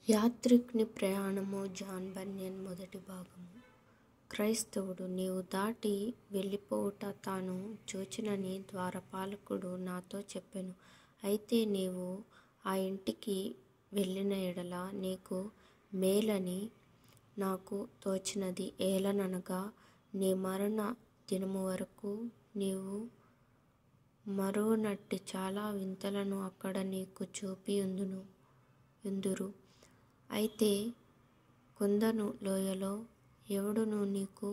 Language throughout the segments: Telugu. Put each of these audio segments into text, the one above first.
యాత్రికుని ప్రయాణము జాన్ బన్యన్ మొదటి భాగము. క్రైస్తవుడు నీవు దాటి వెళ్ళిపోవుట తాను చూచినని ద్వారపాలకుడు నాతో చెప్పెను. అయితే నీవు ఆ ఇంటికి వెళ్ళిన ఎడల నీకు మేలని నాకు తోచినది. ఏలననగా నీ మరణ దినము వరకు నీవు మరువనట్టి చాలా వింతలను అక్కడ నీకు చూపి యుందురు. అయితే కుందను లోయలో ఎవడునూ నీకు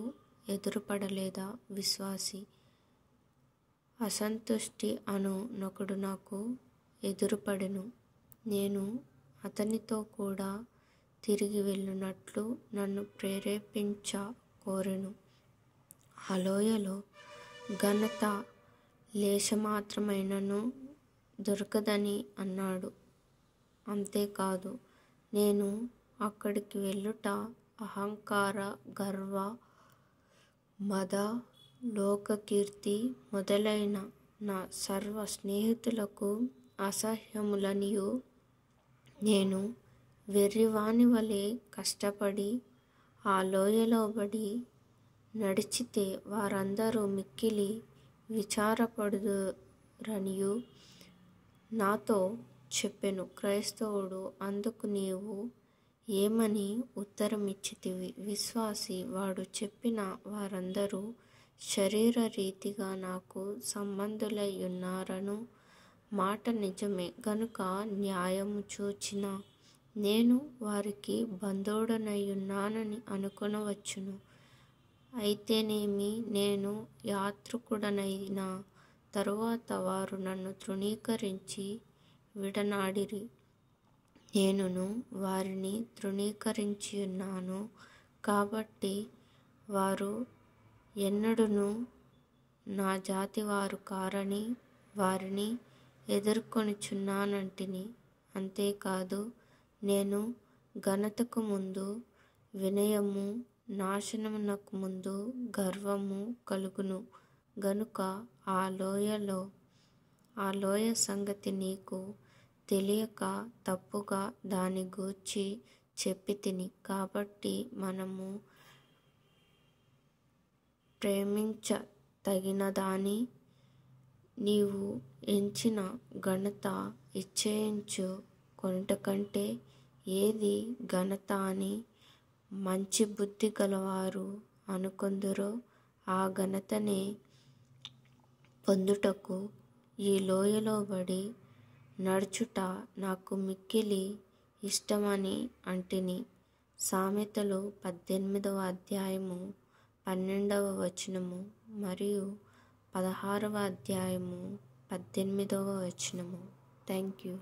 ఎదురుపడలేదా? విశ్వాసి అసంతుష్టి అను నొకడు నాకు ఎదురుపడెను. నేను అతనితో కూడా తిరిగి వెళ్ళునట్లు నన్ను ప్రేరేపించ కోరెను. ఆ లోయలో ఘనత లేశమాత్రమైనను దొరకదని అన్నాడు. అంతేకాదు, నేను అక్కడికి వెళ్ళుట అహంకార, గర్వ, మద, లోకకీర్తి మొదలైన నా సర్వ స్నేహితులకు అసహ్యములనియు, నేను వెర్రివాని వలె కష్టపడి ఆ లోయలో బడి నడిచితే వారందరూ మిక్కిలి విచారపడుదురనియు నాతో చెప్పెను. క్రైస్తవుడు అందుకు నీవు ఏమని ఉత్తరమిచ్చితివి? విశ్వాసి వాడు చెప్పిన వారందరూ శరీరరీతిగా నాకు సంబంధులై యున్నారను మాట నిజమే గనుక న్యాయము చూచిన నేను వారికి బంధువుడనైయున్నానని అనుకొనవచ్చును. అయితేనేమి, నేను యాత్రికుడనైన తరువాత వారు నన్ను తృణీకరించి విడనాడిరి. నేనును వారిని తృణీకరించియున్నాను. కాబట్టి వారు ఎన్నడునూ నా జాతివారు కారని వారిని ఎదుర్కొనుచున్నానంటిని. అంతేకాదు, నేను ఘనతకు ముందు వినయము, నాశనమునకు ముందు గర్వము కలుగును. గనుక ఆ లోయ సంగతి నీకు తెలియక తప్పుగా దాని గూర్చి చెప్పితిని. కాబట్టి మనము ప్రేమించతగినదాని నీవు ఎంచిన ఘనత ఇచ్ఛయించు కొనుటకంటే ఏది ఘనత అని మంచి బుద్ధి గలవారు అనుకొందురో ఆ ఘనతనే పొందుటకు ఈ లోయలో బడి నడుచుట నాకు మిక్కిలి ఇష్టమని అంటిని. సామెతలు 18వ అధ్యాయము 12వ వచనము మరియు 16వ అధ్యాయము 18వ వచనము. Thank you.